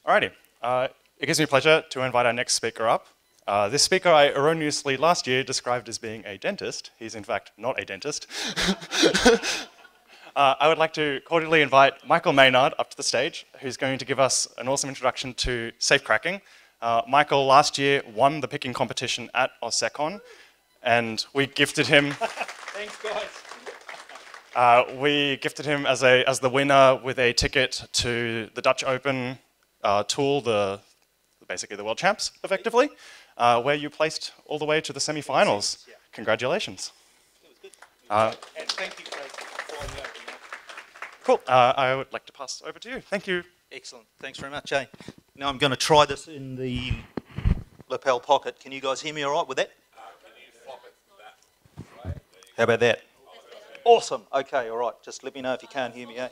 Alrighty, it gives me pleasure to invite our next speaker up. This speaker I erroneously last year described as being a dentist. He's in fact not a dentist. I would like to cordially invite Michael Maynard up to the stage, who's going to give us an awesome introduction to safe cracking. Michael last year won the picking competition at AusSecCon, and we gifted him. Thanks, guys. We gifted him as the winner with a ticket to the Dutch Open tool, basically the World Champs, effectively, where you placed all the way to the semi-finals. Yeah. Congratulations. It was good. And thank you, Craig, for the opening. Cool. I would like to pass over to you. Thank you. Excellent. Thanks very much, Jay. Now I'm going to try this in the lapel pocket. Can you guys hear me all right with that? Can you flop it that way? How about that? Awesome. Okay, all right. Just let me know if you can't hear me, eh?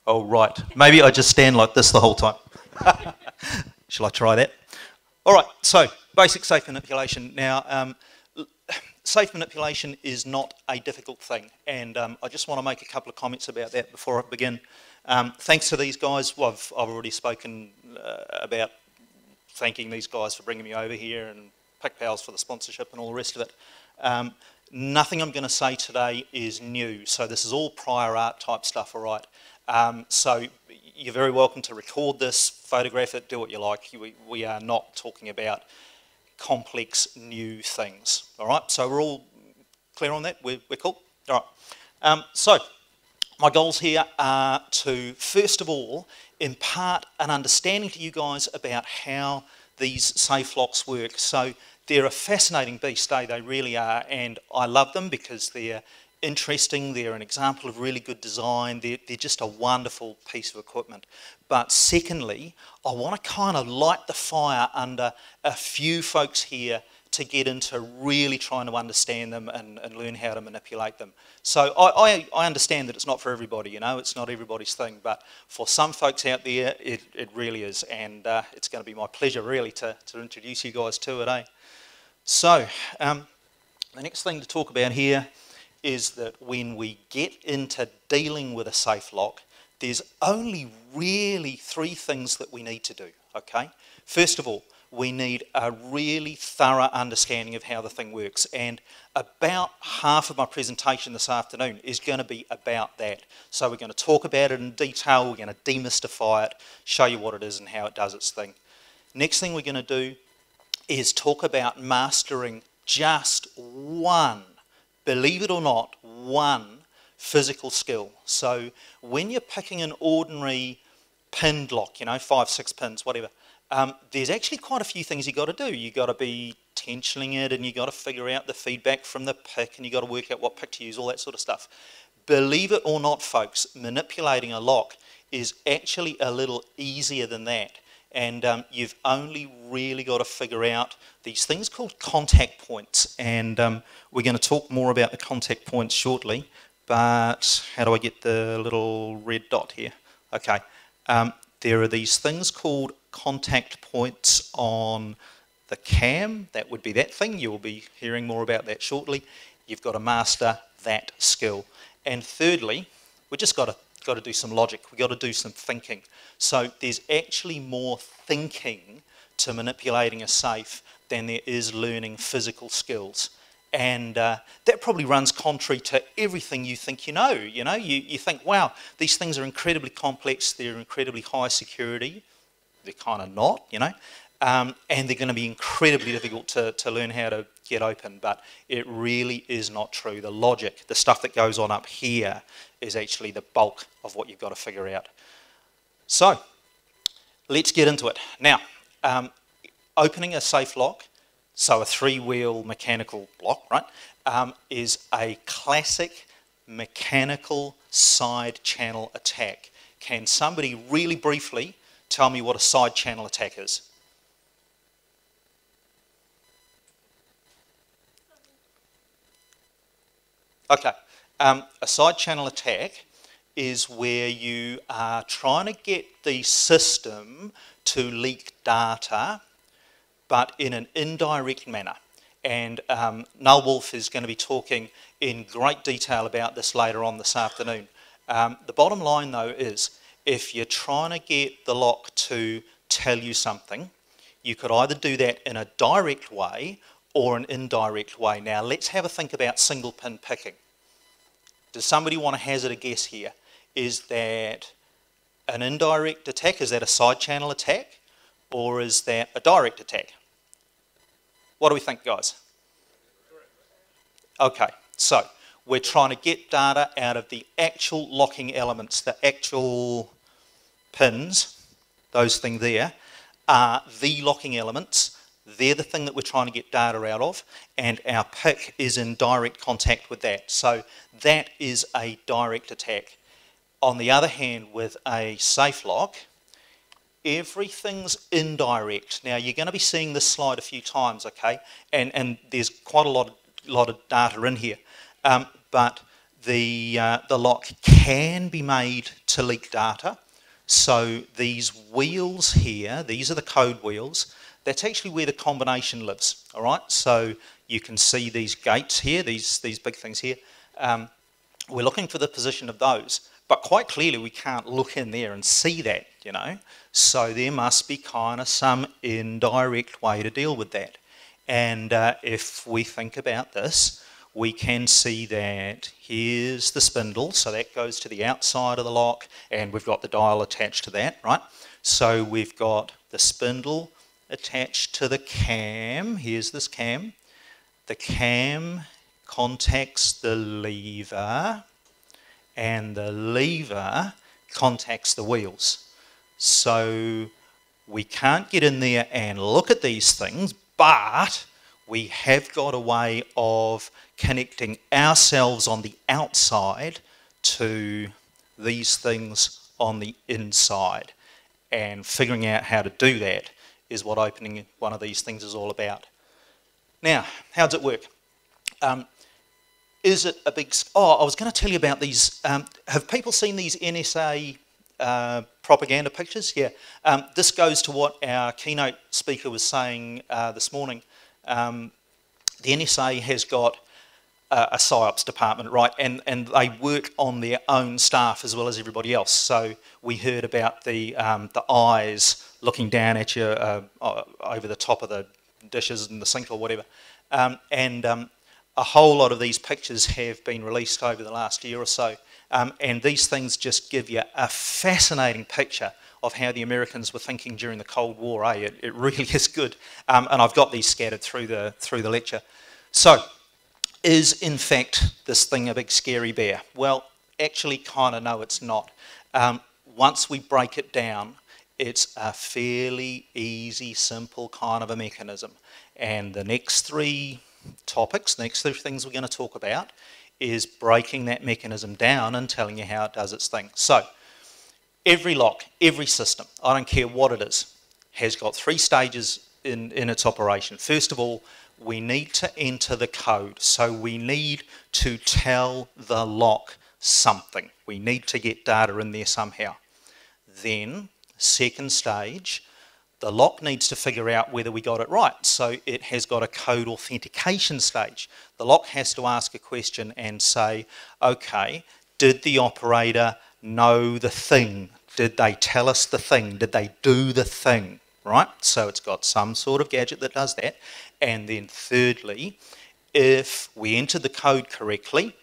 Oh, right. Maybe I just stand like this the whole time. Shall I try that? All right, so basic safe manipulation. Now, safe manipulation is not a difficult thing, and I just want to make a couple of comments about that before I begin. Thanks to these guys. Well, I've already spoken about thanking these guys for bringing me over here, and PickPals for the sponsorship and all the rest of it. Nothing I'm going to say today is new, so this is all prior art type stuff, all right? So you're very welcome to record this, photograph it, do what you like. We are not talking about complex new things, all right? So we're all clear on that? We're cool? All right. So my goals here are to, first of all, impart an understanding to you guys about how these safe locks work. So they're a fascinating beast, eh? They really are, and I love them because they're interesting, they're an example of really good design, they're just a wonderful piece of equipment. But secondly, I want to kind of light the fire under a few folks here to get into really trying to understand them and learn how to manipulate them. So I understand that it's not for everybody, you know, it's not everybody's thing, but for some folks out there, it really is, and it's going to be my pleasure really to introduce you guys to it, eh? So, the next thing to talk about here is that when we get into dealing with a safe lock, there's only really three things that we need to do, okay? First of all, we need a really thorough understanding of how the thing works, and about half of my presentation this afternoon is going to be about that. So we're going to talk about it in detail, we're going to demystify it, show you what it is and how it does its thing. Next thing we're going to do is talk about mastering just one, believe it or not, one physical skill. So when you're picking an ordinary pinned lock, you know, 5, 6 pins, whatever, there's actually quite a few things you've got to do. You've got to be tensioning it, and you've got to figure out the feedback from the pick, and you've got to work out what pick to use, all that sort of stuff. Believe it or not, folks, manipulating a lock is actually a little easier than that. And you've only really got to figure out these things called contact points, and we're going to talk more about the contact points shortly, but how do I get the little red dot here? Okay, there are these things called contact points on the cam. That would be that thing. You will be hearing more about that shortly. You've got to master that skill. And thirdly, we've just got to do some logic. We've got to do some thinking. So there's actually more thinking to manipulating a safe than there is learning physical skills. And that probably runs contrary to everything you think you know. You think, wow, these things are incredibly complex, they're incredibly high security. They're kind of not, you know. And they're going to be incredibly difficult to learn how to get open, but it really is not true. The logic, the stuff that goes on up here, is actually the bulk of what you've got to figure out. So, let's get into it. Now, opening a safe lock, so a 3-wheel mechanical lock, right, is a classic mechanical side channel attack. Can somebody really briefly tell me what a side channel attack is? Okay, a side channel attack is where you are trying to get the system to leak data, but in an indirect manner. And Null Wolf is going to be talking in great detail about this later on this afternoon. The bottom line, though, is if you're trying to get the lock to tell you something, you could either do that in a direct way or an indirect way. Now let's have a think about single pin picking. Does somebody want to hazard a guess here? Is that an indirect attack? Is that a side channel attack? Or is that a direct attack? What do we think, guys? Okay, so we're trying to get data out of the actual locking elements, the actual pins, those things there are the locking elements. They're the thing that we're trying to get data out of, and our pick is in direct contact with that. So that is a direct attack. On the other hand, with a safe lock, everything's indirect. Now you're going to be seeing this slide a few times, okay? And there's quite a lot of data in here. But the lock can be made to leak data. So these wheels here, these are the code wheels. That's actually where the combination lives, all right? So you can see these gates here, these big things here. We're looking for the position of those, but quite clearly we can't look in there and see that, you know? So there must be kind of some indirect way to deal with that. And if we think about this, we can see that here's the spindle, so that goes to the outside of the lock, and we've got the dial attached to that, right? So we've got the spindle attached to the cam. Here's this cam. The cam contacts the lever, and the lever contacts the wheels. So we can't get in there and look at these things, but we have got a way of connecting ourselves on the outside to these things on the inside. And figuring out how to do that is what opening one of these things is all about. Now, how does it work? Is it a big... Oh, I was going to tell you about these. Have people seen these NSA propaganda pictures? Yeah. This goes to what our keynote speaker was saying this morning. The NSA has got a PSYOPs department, right, and they work on their own staff as well as everybody else. So we heard about the eyes looking down at you over the top of the dishes in the sink or whatever. A whole lot of these pictures have been released over the last year or so. And these things just give you a fascinating picture of how the Americans were thinking during the Cold War. It really is good. And I've got these scattered through the lecture. So, is in fact this thing a big scary bear? Well, actually kind of no, it's not. Once we break it down, it's a fairly easy, simple kind of a mechanism. And the next three topics, next three things we're going to talk about is breaking that mechanism down and telling you how it does its thing. So, every lock, every system, I don't care what it is, has got three stages in its operation. First of all, we need to enter the code. So we need to tell the lock something. We need to get data in there somehow. Then, second stage, the lock needs to figure out whether we got it right. So it has got a code authentication stage. The lock has to ask a question and say, okay, did the operator know the thing? Did they tell us the thing? Did they do the thing? Right? So it's got some sort of gadget that does that. And then thirdly, if we entered the code correctly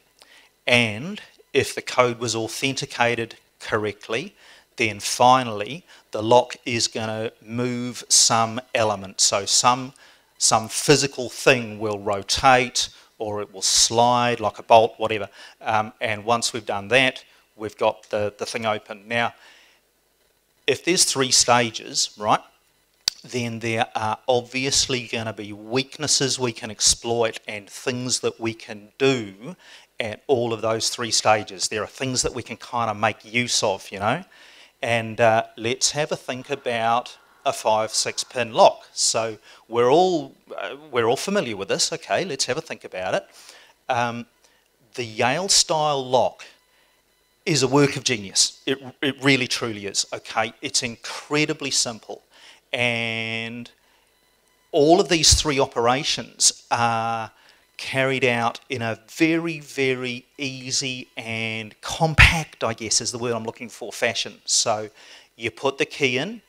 and if the code was authenticated correctly, then finally the lock is going to move some element. So some physical thing will rotate or it will slide like a bolt, whatever. And once we've done that, we've got the thing open. Now, if there's three stages, right, then there are obviously going to be weaknesses we can exploit and things that we can do at all of those three stages. There are things that we can kind of make use of, you know. And let's have a think about a 5-6 pin lock. So we're all familiar with this. Okay, let's have a think about it. The Yale style lock is a work of genius. It really truly is. Okay, it's incredibly simple. And all of these three operations are carried out in a very, very easy and compact, I guess is the word I'm looking for, fashion. So you put the key in,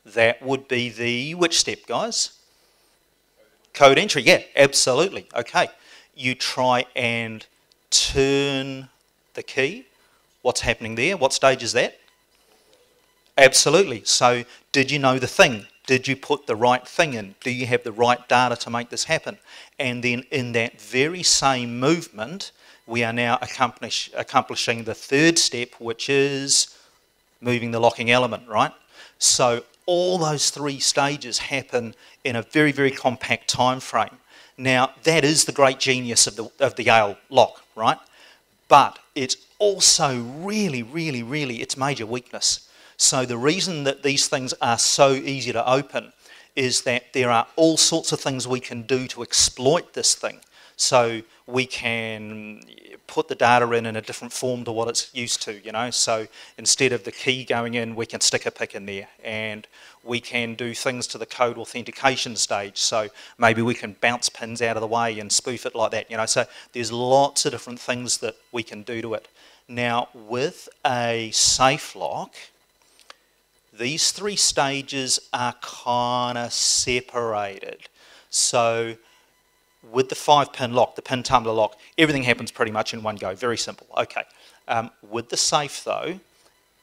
that would be the, which step, guys? Code entry, yeah, absolutely, okay. You try and turn the key. What's happening there? What stage is that? Absolutely. So did you know the thing? Did you put the right thing in? Do you have the right data to make this happen? And then in that very same movement, we are now accomplishing the third step, which is moving the locking element, right? So all those three stages happen in a very, very compact time frame. Now, that is the great genius of the Yale lock, right? But it's also really, really, really its major weakness. So the reason that these things are so easy to open is that there are all sorts of things we can do to exploit this thing. So we can put the data in a different form to what it's used to, you know. So instead of the key going in, we can stick a pick in there, and we can do things to the code authentication stage. So maybe we can bounce pins out of the way and spoof it like that, you know. So there's lots of different things that we can do to it. Now, with a safe lock, these three stages are kind of separated. So with the 5-pin lock, the pin tumbler lock, everything happens pretty much in one go, very simple. Okay. With the safe though,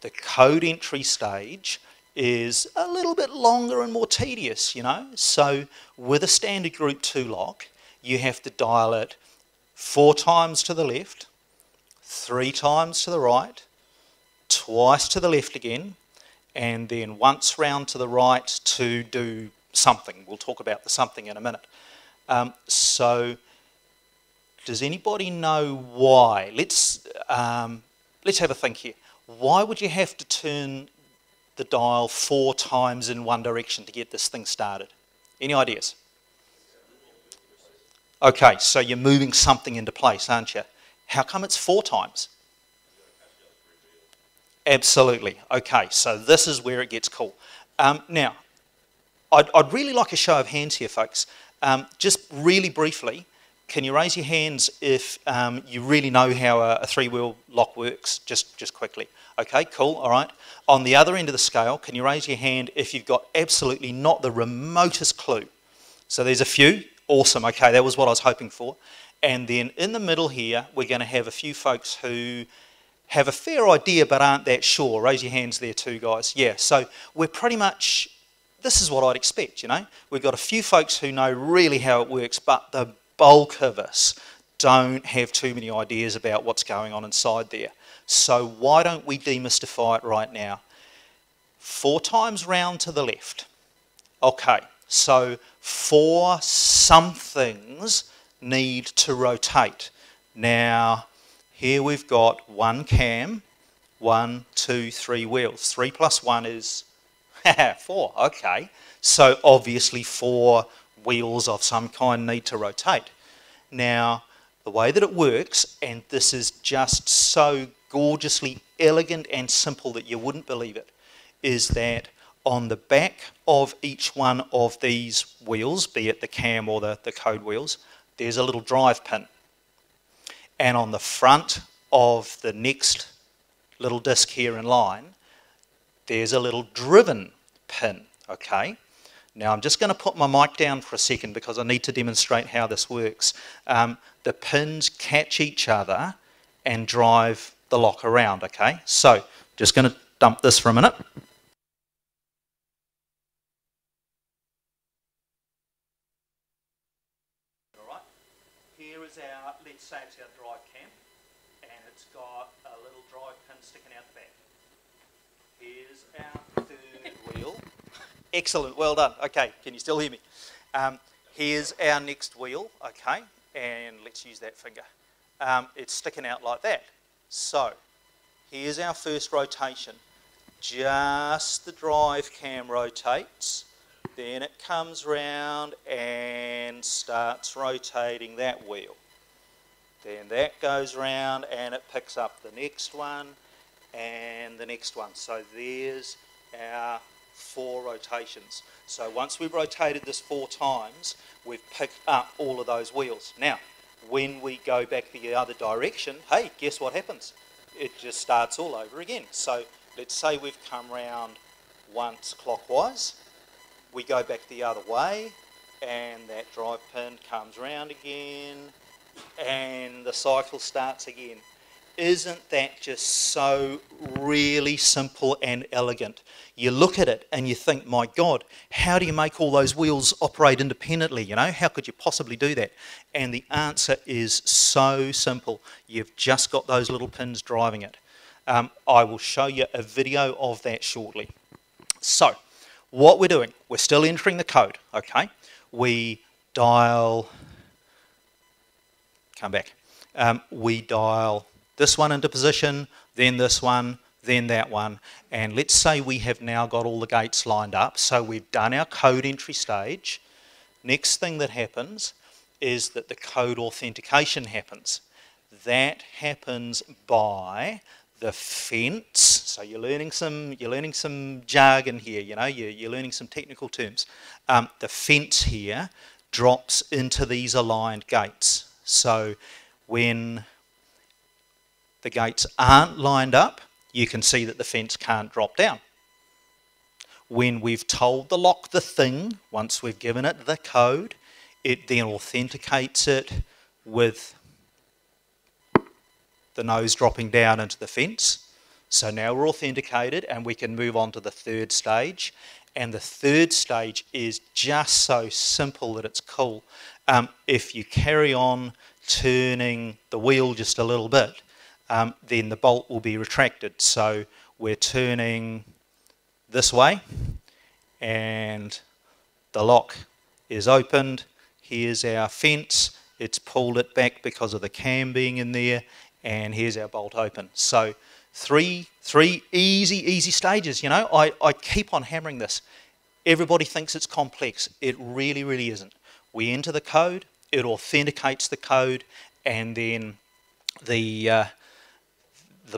the code entry stage is a little bit longer and more tedious, you know. So with a standard group 2 lock, you have to dial it 4 times to the left, 3 times to the right, twice to the left again, and then once round to the right to do something. We'll talk about the something in a minute. So does anybody know why? Let's have a think here. Why would you have to turn the dial 4 times in one direction to get this thing started? Any ideas? Okay, so you're moving something into place, aren't you? How come it's 4 times? Absolutely. Okay, so this is where it gets cool. Now, I'd really like a show of hands here, folks. Just really briefly, can you raise your hands if you really know how a 3-wheel lock works, just quickly? Okay, cool, all right. On the other end of the scale, can you raise your hand if you've got absolutely not the remotest clue? So there's a few. Awesome, okay, that was what I was hoping for. And then in the middle here, we're going to have a few folks who have a fair idea but aren't that sure. Raise your hands there too, guys. Yeah, so we're pretty much, this is what I'd expect, you know. We've got a few folks who know really how it works, but the bulk of us don't have too many ideas about what's going on inside there. So why don't we demystify it right now? 4 times round to the left. Okay, so 4 somethings need to rotate. Now, here we've got 1 cam, 1, 2, 3 wheels. 3 plus 1 is 4, okay. So obviously 4 wheels of some kind need to rotate. Now, the way that it works, and this is just so gorgeously elegant and simple that you wouldn't believe it, is that on the back of each one of these wheels, be it the cam or the code wheels, there's a little drive pin. And on the front of the next little disc here in line, there's a little driven pin, okay? Now I'm just going to put my mic down for a second because I need to demonstrate how this works. The pins catch each other and drive the lock around, okay? So, just going to dump this for a minute. Alright, here is our, let's say it's our drive cam, and it's got a little drive pin sticking out the back. Here's our third wheel. Excellent, well done. Okay, can you still hear me? Here's our next wheel, okay, and let's use that finger. It's sticking out like that. So, here's our first rotation. Just the drive cam rotates, then it comes round and starts rotating that wheel. Then that goes round and it picks up the next one and the next one. So there's our 4 rotations. So once we've rotated this 4 times, we've picked up all of those wheels. Now, When we go back the other direction, hey, guess what happens? It just starts all over again. So let's say we've come round once clockwise, we go back the other way, and that drive pin comes round again, and the cycle starts again. Isn't that just so really simple and elegant? You look at it and you think, my God, how do you make all those wheels operate independently? You know, how could you possibly do that? And the answer is so simple. You've just got those little pins driving it. I will show you a video of that shortly. So, what we're doing, we're still entering the code, okay? We dial, come back, we dial this one into position, then this one, then that one, and let's say we have now got all the gates lined up, so we've done our code entry stage. Next thing that happens is that the code authentication happens. That happens by the fence. So you're learning some jargon here, you know, you're learning some technical terms. The fence here drops into these aligned gates. So when the gates aren't lined up, you can see that the fence can't drop down. When we've told the lock the thing, once we've given it the code, it then authenticates it with the nose dropping down into the fence. So now we're authenticated and we can move on to the third stage. And the third stage is just so simple that it's cool. If you carry on turning the wheel just a little bit, then the bolt will be retracted. So we're turning this way and the lock is opened. Here's our fence. It's pulled it back because of the cam being in there, and here's our bolt open. So three easy stages, you know. I keep on hammering this. Everybody thinks it's complex. It really, really isn't. We enter the code, it authenticates the code, and then the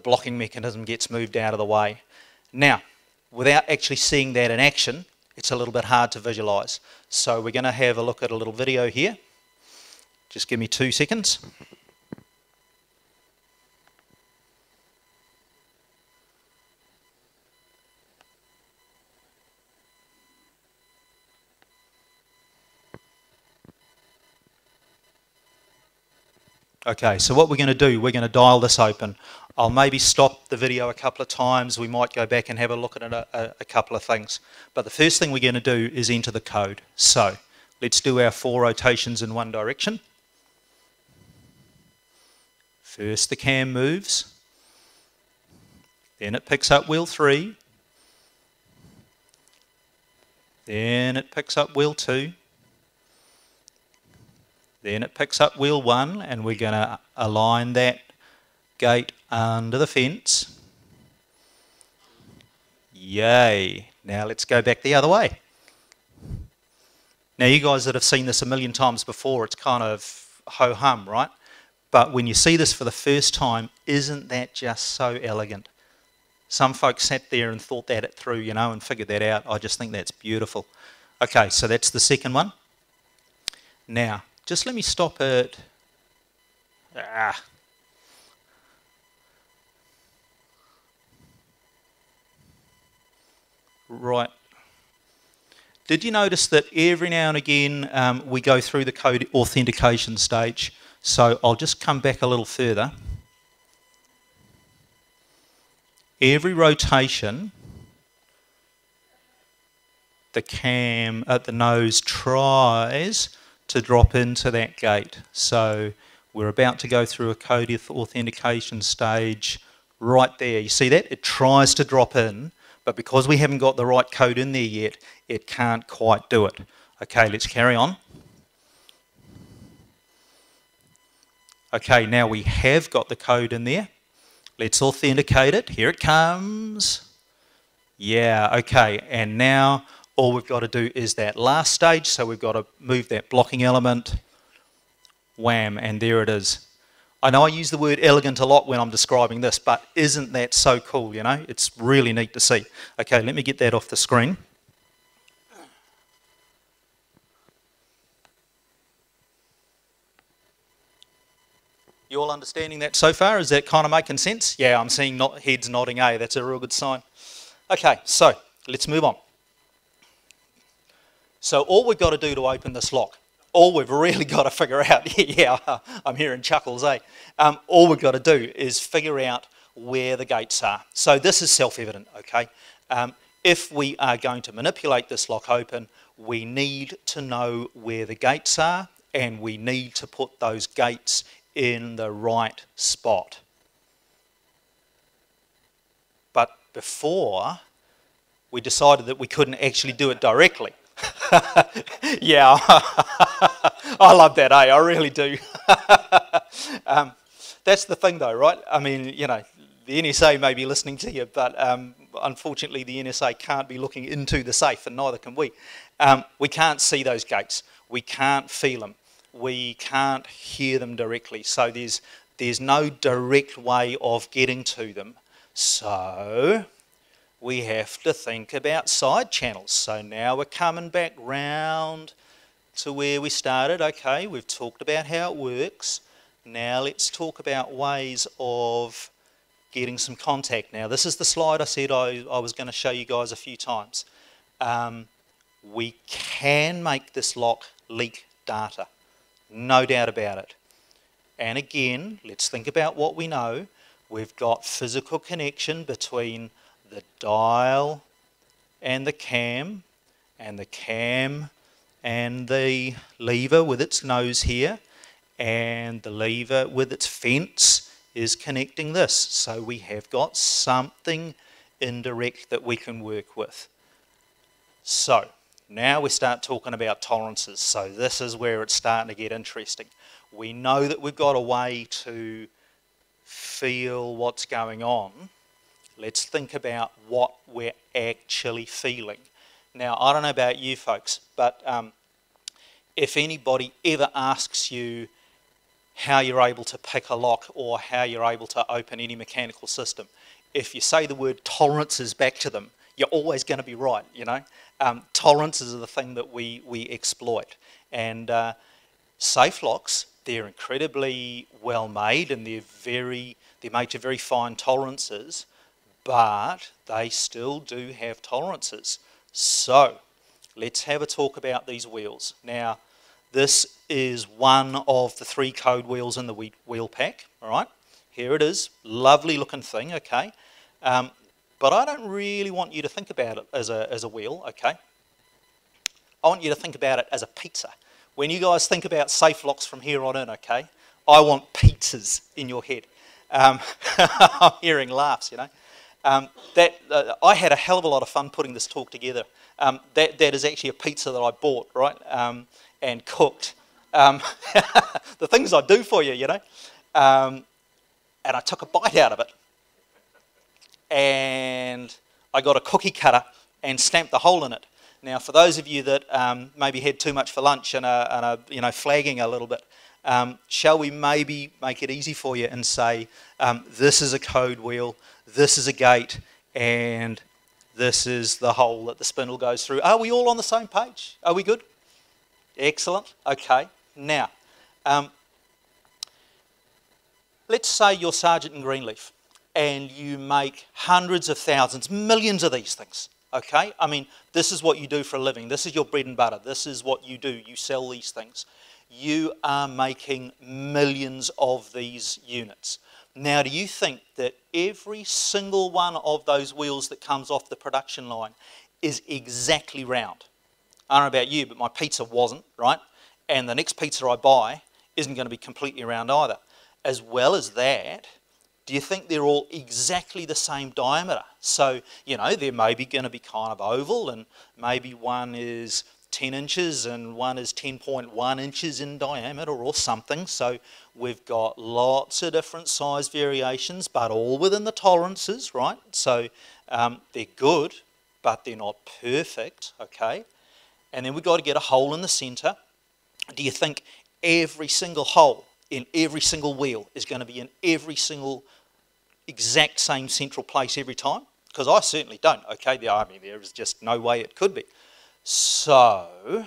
blocking mechanism gets moved out of the way. Now, without actually seeing that in action, it's a little bit hard to visualize. So we're going to have a look at a little video here. Just give me 2 seconds. Okay, so what we're going to do, we're going to dial this open. I'll maybe stop the video a couple of times. We might go back and have a look at a couple of things. But the first thing we're going to do is enter the code. So let's do our 4 rotations in one direction. First the cam moves. Then it picks up wheel 3. Then it picks up wheel 2. Then it picks up wheel 1, and we're going to align that gate under the fence. Yay. Now let's go back the other way. Now you guys that have seen this a million times before, it's kind of ho-hum, right? But when you see this for the first time, isn't that just so elegant? Some folks sat there and thought that it through, you know, and figured that out. I just think that's beautiful. Okay, so that's the second one. Now, just let me stop it. Right. Did you notice that every now and again we go through the code authentication stage? So I'll just come back a little further. Every rotation, the cam at the nose tries to drop into that gate. So we're about to go through a code authentication stage right there. You see that? It tries to drop in, but because we haven't got the right code in there yet, it can't quite do it. Okay, let's carry on. Okay, now we have got the code in there. Let's authenticate it. Here it comes. Yeah, okay, and now all we've got to do is that last stage, so we've got to move that blocking element, wham, and there it is. I know I use the word elegant a lot when I'm describing this, but isn't that so cool, you know? It's really neat to see. Okay, let me get that off the screen. You all understanding that so far? Is that kind of making sense? Yeah, I'm seeing heads nodding, that's a real good sign. Okay, so let's move on. So all we've got to do to open this lock, all we've really got to figure out, yeah, I'm hearing chuckles, all we've got to do is figure out where the gates are. So this is self-evident, okay? If we are going to manipulate this lock open, we need to know where the gates are, and we need to put those gates in the right spot. But before, we decided that we couldn't actually do it directly. Yeah, I love that, I really do. That's the thing though, right? I mean, you know, the NSA may be listening to you, but unfortunately the NSA can't be looking into the safe, and neither can we. We can't see those gates. We can't feel them. We can't hear them directly. So there's no direct way of getting to them. So we have to think about side channels. So now we're coming back round to where we started. Okay, we've talked about how it works. Now let's talk about ways of getting some contact. Now this is the slide I said I was going to show you guys a few times. We can make this lock leak data, no doubt about it. And again, let's think about what we know. We've got physical connection between the dial and the cam and the lever with its nose here, and the lever with its fence is connecting this. So we have got something indirect that we can work with. So now we start talking about tolerances. So this is where it's starting to get interesting. We know that we've got a way to feel what's going on. Let's think about what we're actually feeling. Now, I don't know about you folks, but if anybody ever asks you how you're able to pick a lock or how you're able to open any mechanical system, if you say the word tolerances back to them, you're always going to be right, you know. Tolerances are the thing that we exploit. And safe locks, they're incredibly well made, and they're made to very fine tolerances, but they still do have tolerances. So let's have a talk about these wheels. Now, this is one of the 3 code wheels in the wheel pack, all right? Here it is, lovely looking thing, okay? But I don't really want you to think about it as a wheel, okay? I want you to think about it as a pizza. When you guys think about safe locks from here on in, okay, I want pizzas in your head. I'm hearing laughs, you know. I had a hell of a lot of fun putting this talk together. That is actually a pizza that I bought, right, and cooked. The things I do for you, you know. And I took a bite out of it. And I got a cookie cutter and stamped the hole in it. Now, for those of you that maybe had too much for lunch and are you know, flagging a little bit, shall we maybe make it easy for you and say, this is a code wheel, this is a gate, and this is the hole that the spindle goes through. Are we all on the same page? Are we good? Excellent. Okay. Now, let's say you're Sergeant in Greenleaf and you make hundreds of thousands, millions of these things. Okay? I mean, this is what you do for a living. This is your bread and butter. This is what you do. You sell these things. You are making millions of these units. Now, do you think that every single one of those wheels that comes off the production line is exactly round? I don't know about you, but my pizza wasn't, right? And the next pizza I buy isn't going to be completely round either. As well as that, do you think they're all exactly the same diameter? So, you know, they're maybe going to be kind of oval, and maybe one is 10 inches and one is 10.1 inches in diameter or something. So we've got lots of different size variations, but all within the tolerances, right? So they're good, but they're not perfect, okay? And then we've got to get a hole in the centre. Do you think every single hole in every single wheel is going to be in every single exact same central place every time? Because I certainly don't, okay? I mean, there is just no way it could be. So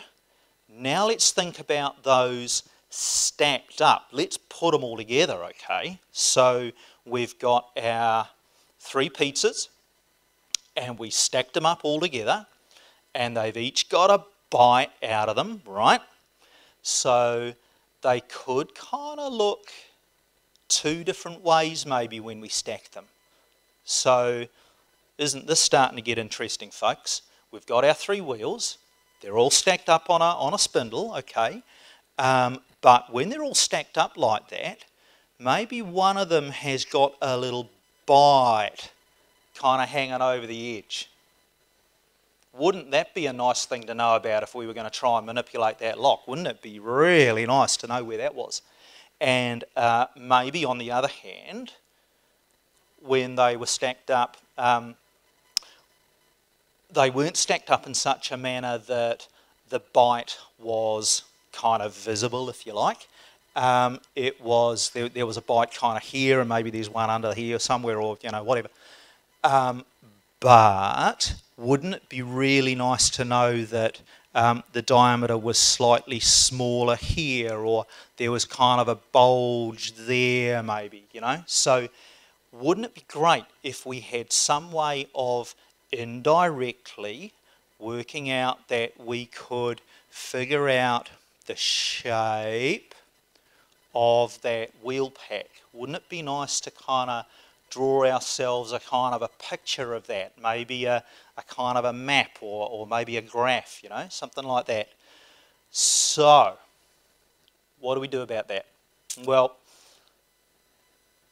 now let's think about those stacked up. Let's put them all together, okay? So we've got our 3 pizzas, and we stacked them up all together, and they've each got a bite out of them, right? So they could kind of look 2 different ways maybe when we stack them. So isn't this starting to get interesting, folks? We've got our 3 wheels. They're all stacked up on a spindle, okay? But when they're all stacked up like that, maybe one of them has got a little bite kind of hanging over the edge. Wouldn't that be a nice thing to know about if we were going to try and manipulate that lock? Wouldn't it be really nice to know where that was? And maybe on the other hand, when they were stacked up, they weren't stacked up in such a manner that the bite was kind of visible, if you like. It was there was a bite kind of here, and maybe there's one under here somewhere, or whatever. But wouldn't it be really nice to know that the diameter was slightly smaller here, or there was kind of a bulge there, maybe, So wouldn't it be great if we had some way of indirectly working out that we could figure out the shape of that wheel pack? Wouldn't it be nice to kind of draw ourselves a kind of a picture of that, maybe a kind of a map, or maybe a graph, something like that. So what do we do about that? Well,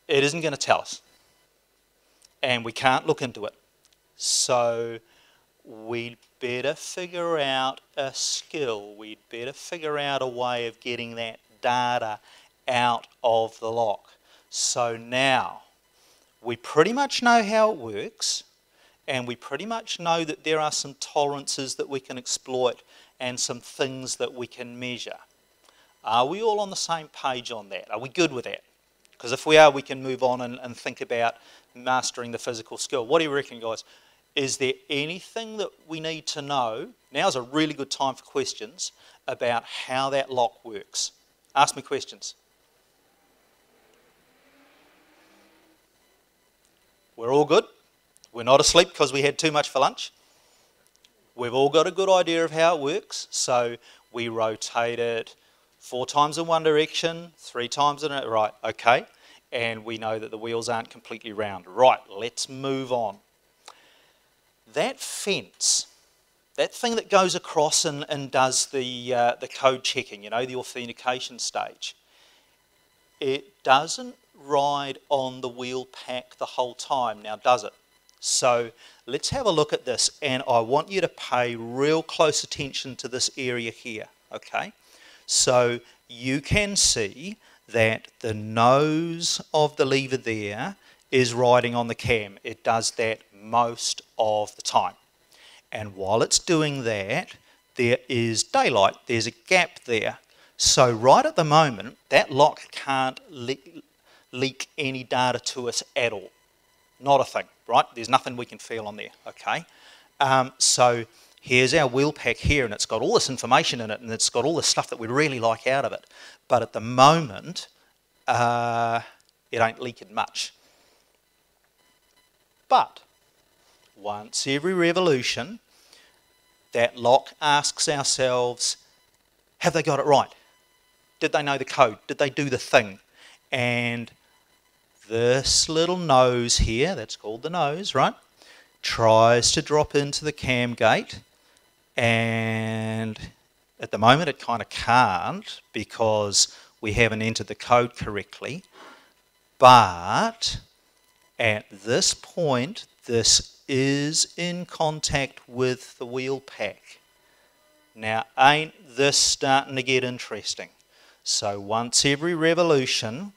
it isn't going to tell us, and we can't look into it. So we'd better figure out a skill. We'd better figure out a way of getting that data out of the lock. So now we pretty much know how it works, and we pretty much know that there are some tolerances that we can exploit and some things that we can measure. Are we all on the same page on that? Are we good with that? Because if we are, we can move on and think about mastering the physical skill. What do you reckon, guys? Is there anything that we need to know? Now's a really good time for questions about how that lock works. Ask me questions. We're all good? We're not asleep because we had too much for lunch? We've all got a good idea of how it works. So we rotate it 4 times in one direction, 3 times in it, right, okay. And we know that the wheels aren't completely round. Right, let's move on. That fence, that thing that goes across and does the code checking, the authentication stage, it doesn't ride on the wheel pack the whole time, now does it? So let's have a look at this, and I want you to pay real close attention to this area here, okay? So you can see that the nose of the lever there is riding on the cam. It does that most of the time. And while it's doing that, there is daylight. There's a gap there. So right at the moment, that lock can't leak any data to us at all. Not a thing, right? There's nothing we can feel on there, okay? So here's our wheel pack here, and it's got all this information in it, and it's got all the stuff that we really like out of it. But at the moment, it ain't leaking much. But once every revolution, that lock asks ourselves, have they got it right? Did they know the code? Did they do the thing? And this little nose here, that's called the nose, right, tries to drop into the cam gate, and at the moment it kind of can't because we haven't entered the code correctly. But at this point, this is in contact with the wheel pack. Now, ain't this starting to get interesting? So once every revolution,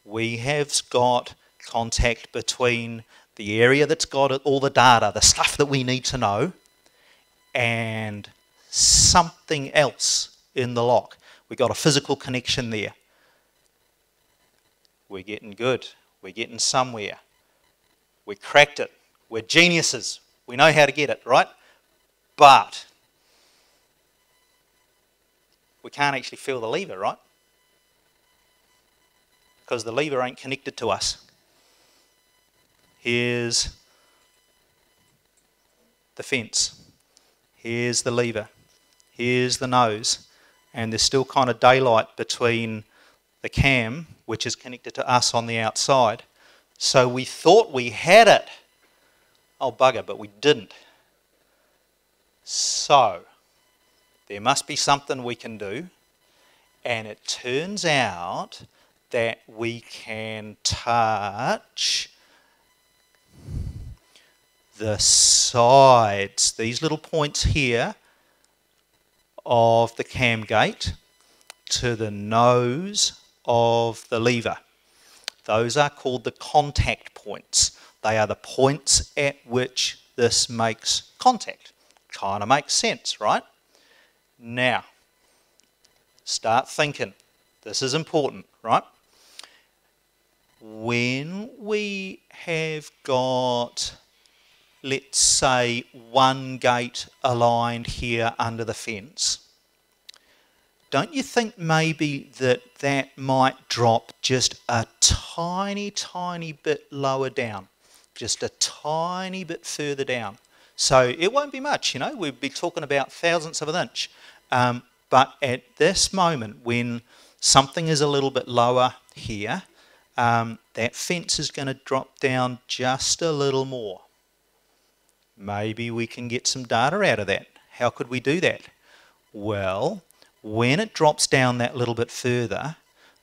we have got contact between the area that's got all the data, the stuff that we need to know, and something else in the lock. We've got a physical connection there. We're getting good. We're getting somewhere. We cracked it. We're geniuses. We know how to get it, right? But we can't actually feel the lever, right? because the lever ain't connected to us. Here's the fence. Here's the lever. Here's the nose. And there's still kind of daylight between the cam, which is connected to us on the outside. So we thought we had it. Oh, bugger, but we didn't. So there must be something we can do. And it turns out that we can touch the sides, these little points here of the cam gate, to the nose of the lever. Those are called the contact points. They are the points at which this makes contact. Kind of makes sense, right? Now, start thinking. This is important, right? When we have got, let's say, one gate aligned here under the fence, don't you think maybe that might drop just a tiny, tiny bit lower down? Just a tiny bit further down. So it won't be much, you know, we'd be talking about thousandths of an inch. But at this moment, when something is a little bit lower here, that fence is going to drop down just a little more. Maybe we can get some data out of that. How could we do that? Well, when it drops down that little bit further,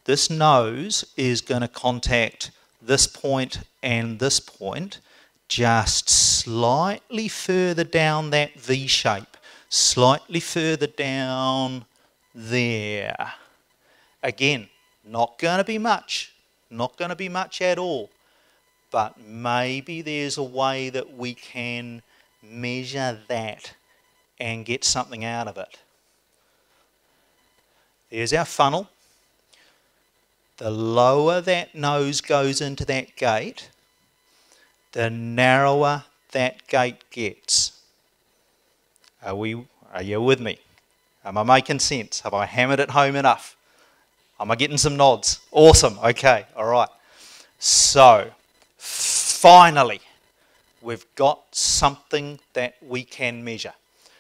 this nose is going to contact this point and this point just slightly further down that V shape, slightly further down there. Again, not going to be much, not going to be much at all, but maybe there's a way that we can measure that and get something out of it. There's our funnel. The lower that nose goes into that gate, the narrower that gate gets. Are you with me? Am I making sense? Have I hammered it home enough? Am I getting some nods? Awesome. Okay. All right. So, finally, we've got something that we can measure.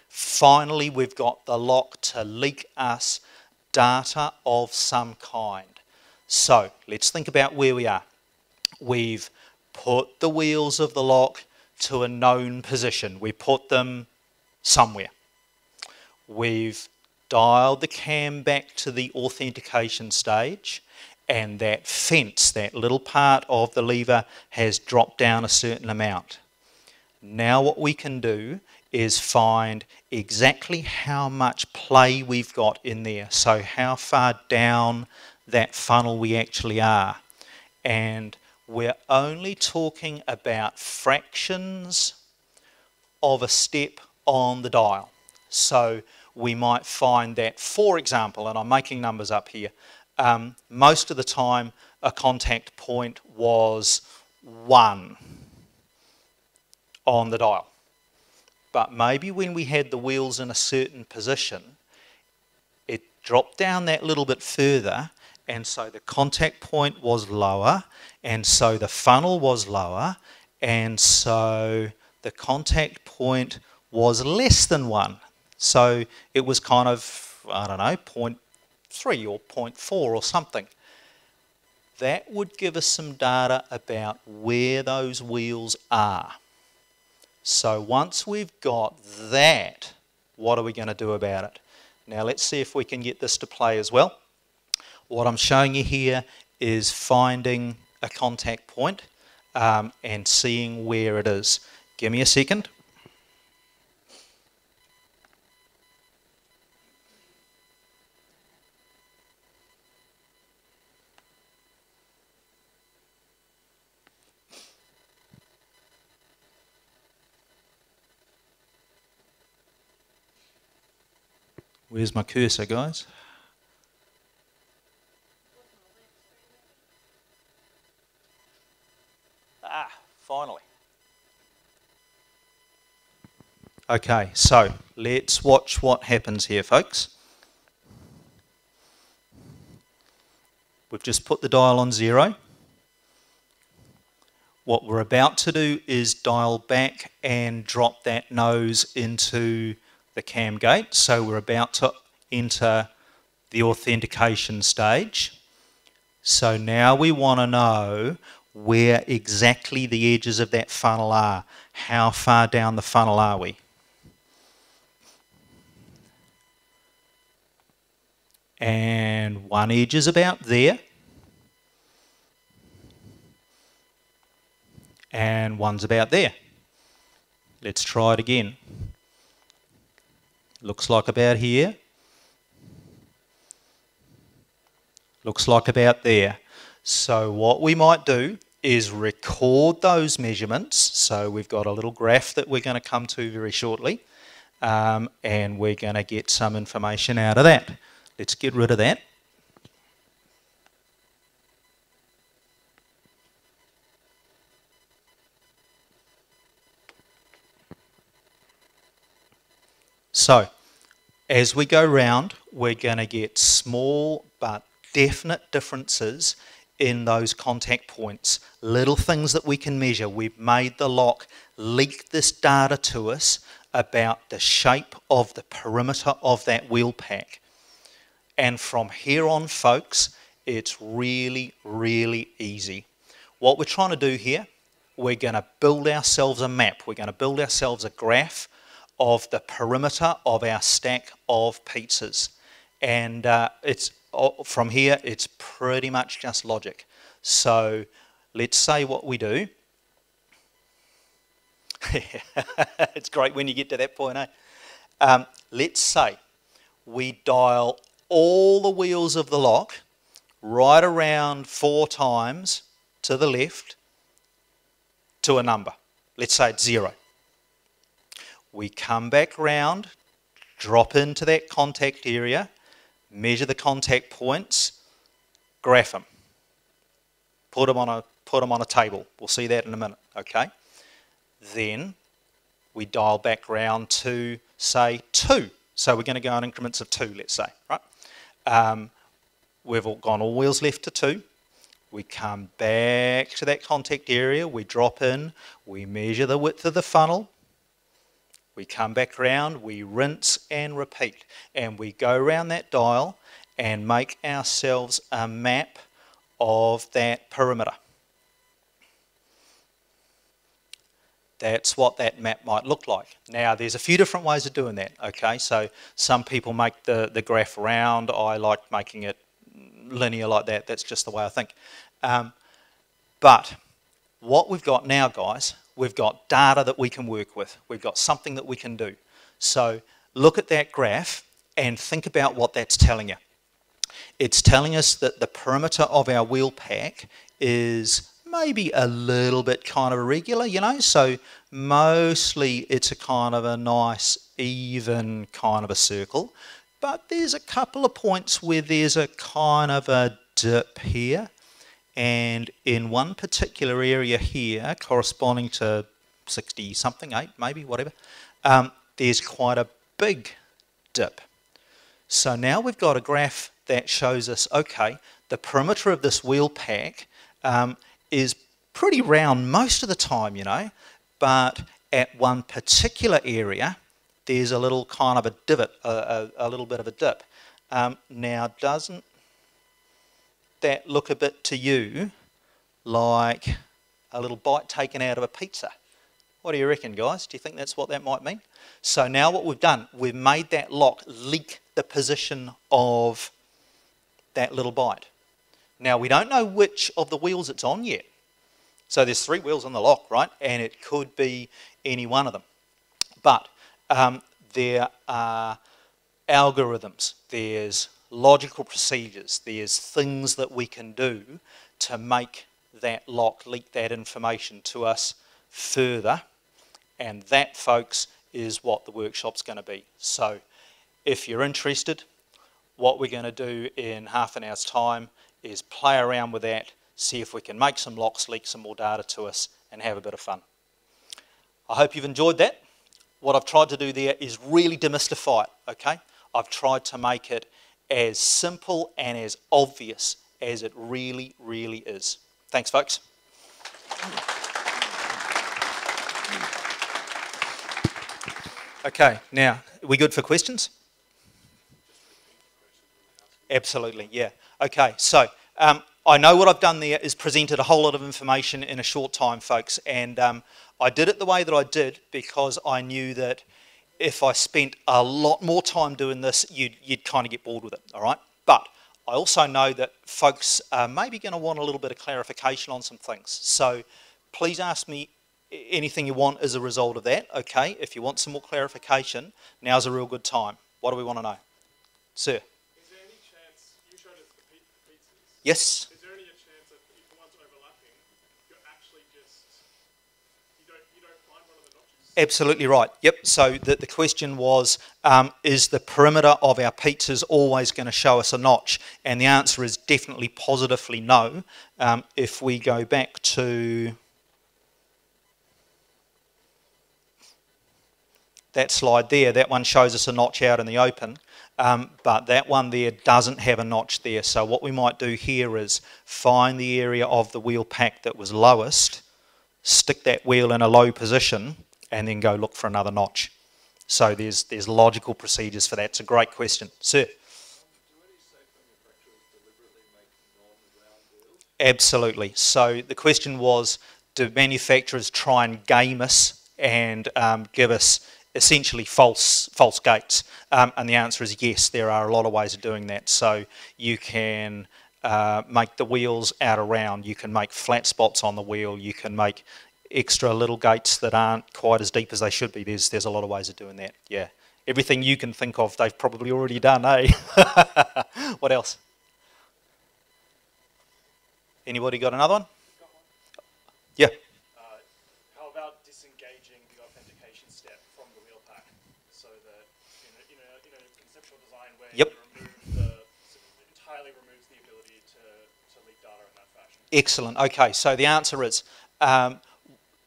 Finally, we've got the lock to leak us data of some kind. So, let's think about where we are. We've put the wheels of the lock to a known position. We put them somewhere. We've dialed the cam back to the authentication stage, and that fence, that little part of the lever, has dropped down a certain amount. Now what we can do is find exactly how much play we've got in there, so how far down that funnel we actually are. And we're only talking about fractions of a step on the dial. So we might find that, for example, and I'm making numbers up here, most of the time a contact point was 1 on the dial. But maybe when we had the wheels in a certain position, it dropped down that little bit further, and so the contact point was lower, and so the funnel was lower, and so the contact point was less than 1. So it was kind of, I don't know, 0.3 or 0.4 or something. That would give us some data about where those wheels are. So once we've got that, what are we going to do about it? Now let's see if we can get this to play as well. What I'm showing you here is finding a contact point and seeing where it is. Give me a second. Where's my cursor, guys? Ah, finally. Okay, so let's watch what happens here, folks. We've just put the dial on 0. What we're about to do is dial back and drop that nose into the cam gate. So we're about to enter the authentication stage. So now we want to know where exactly the edges of that funnel are. How far down the funnel are we? And one edge is about there. And one's about there. Let's try it again. Looks like about here. Looks like about there. So what we might do is record those measurements. So we've got a little graph that we're going to come to very shortly. And we're going to get some information out of that. Let's get rid of that. So, as we go round, we're going to get small but definite differences in those contact points. Little things that we can measure. We've made the lock leak this data to us about the shape of the perimeter of that wheel pack. And from here on, folks, it's really, really easy. What we're trying to do here, we're going to build ourselves a map. We're going to build ourselves a graph of the perimeter of our stack of pizzas. And from here, it's pretty much just logic. So let's say what we do. It's great when you get to that point, eh? Let's say we dial all the wheels of the lock right around 4 times to the left to a number. Let's say it's 0. We come back round, drop into that contact area, measure the contact points, graph them, put them on a table. We'll see that in a minute, okay? Then we dial back round to, say, 2. So we're going to go in increments of 2, let's say, right? We've gone all wheels left to 2. We come back to that contact area, we drop in, we measure the width of the funnel, we come back round, we rinse and repeat, and we go around that dial and make ourselves a map of that perimeter. That's what that map might look like. Now, there's a few different ways of doing that, okay? So some people make the graph round. I like making it linear like that. That's just the way I think. But what we've got now, guys, we've got data that we can work with. We've got something that we can do. So look at that graph and think about what that's telling you. It's telling us that the perimeter of our wheel pack is maybe a little bit kind of irregular, you know, so mostly it's a kind of a nice even kind of a circle, but there's a couple of points where there's a kind of a dip here, and in one particular area here corresponding to 60 something, 8 maybe, whatever, there's quite a big dip. So now we've got a graph that shows us, okay, the perimeter of this wheel pack is pretty round most of the time, you know, but at one particular area there's a little kind of a divot, a little bit of a dip. Now, doesn't that look a bit to you like a little bite taken out of a pizza? What do you reckon, guys? Do you think that's what that might mean? So now what we've done, we've made that lock leak the position of that little bite. Now, we don't know which of the wheels it's on yet. So there's 3 wheels on the lock, right? And it could be any one of them. But there are algorithms, there's logical procedures, there's things that we can do to make that lock leak that information to us further. And that, folks, is what the workshop's going to be. So if you're interested, what we're going to do in half an hour's time is play around with that, see if we can make some locks leak some more data to us and have a bit of fun. I hope you've enjoyed that. What I've tried to do there is really demystify it, okay? I've tried to make it as simple and as obvious as it really, really is. Thanks, folks. Okay, now, are we good for questions? Absolutely, yeah. Okay, so I know what I've done there is presented a whole lot of information in a short time, folks, and I did it the way that I did because I knew that if I spent a lot more time doing this, you'd kind of get bored with it, all right? But I also know that folks are maybe going to want a little bit of clarification on some things. So please ask me anything you want as a result of that, okay? If you want some more clarification, now's a real good time. What do we want to know? Sir? Is there any chance, you showed us the pizzas. Yes? Is there any chance that if the one's overlapping, you're actually just, you don't find one of the notches? Absolutely right. Yep. So the question was, is the perimeter of our pizzas always going to show us a notch? And the answer is definitely positively no. If we go back to that slide there, that one shows us a notch out in the open, but that one there doesn't have a notch there. So what we might do here is find the area of the wheel pack that was lowest, stick that wheel in a low position, and then go look for another notch. So there's logical procedures for that. It's a great question. Sir? Do any safe manufacturers deliberately make non-round wheels? Absolutely. So the question was, do manufacturers try and game us and give us essentially false gates? And the answer is yes, there are a lot of ways of doing that. So you can make the wheels out of round, you can make flat spots on the wheel, you can make extra little gates that aren't quite as deep as they should be. There's a lot of ways of doing that, yeah. Everything you can think of, they've probably already done, eh? What else? Anybody got another one? Yeah. How about disengaging the authentication step from the wheel pack so that in a conceptual design where Yep. entirely removes the ability to leak data in that fashion? Excellent. Okay, so the answer is,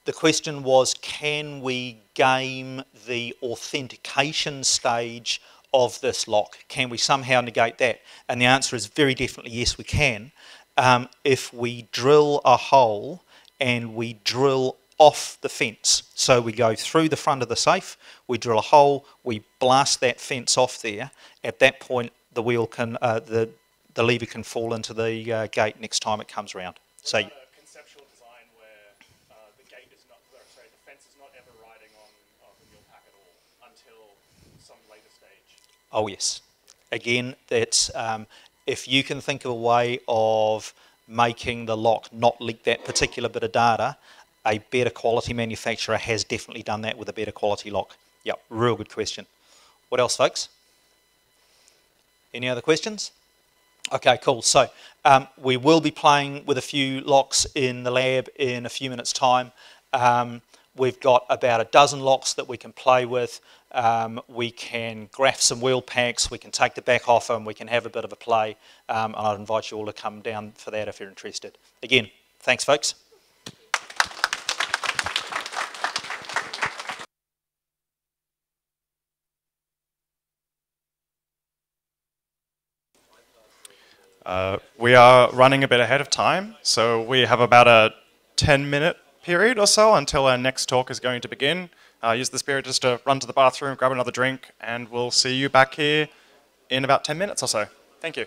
the question was, can we game the authentication stage of this lock? Can we somehow negate that? And the answer is very definitely yes, we can. If we drill a hole and we drill off the fence. So we go through the front of the safe, we drill a hole, we blast that fence off there. At that point, the wheel can, the lever can fall into the gate next time it comes around. So. A conceptual design where the fence is not ever riding on the wheel pack at all until some later stage. Oh yes. Again, that's if you can think of a way of making the lock not leak that particular bit of data, a better quality manufacturer has definitely done that with a better quality lock. Yep, real good question. What else, folks? Any other questions? Okay, cool. So we will be playing with a few locks in the lab in a few minutes' time. We've got about a dozen locks that we can play with. We can graph some wheel packs, we can take the back off them, we can have a bit of a play, and I'd invite you all to come down for that if you're interested. Again, thanks folks. We are running a bit ahead of time, so we have about a 10-minute period or so until our next talk is going to begin. Use this period just to run to the bathroom, grab another drink, and we'll see you back here in about 10 minutes or so. Thank you.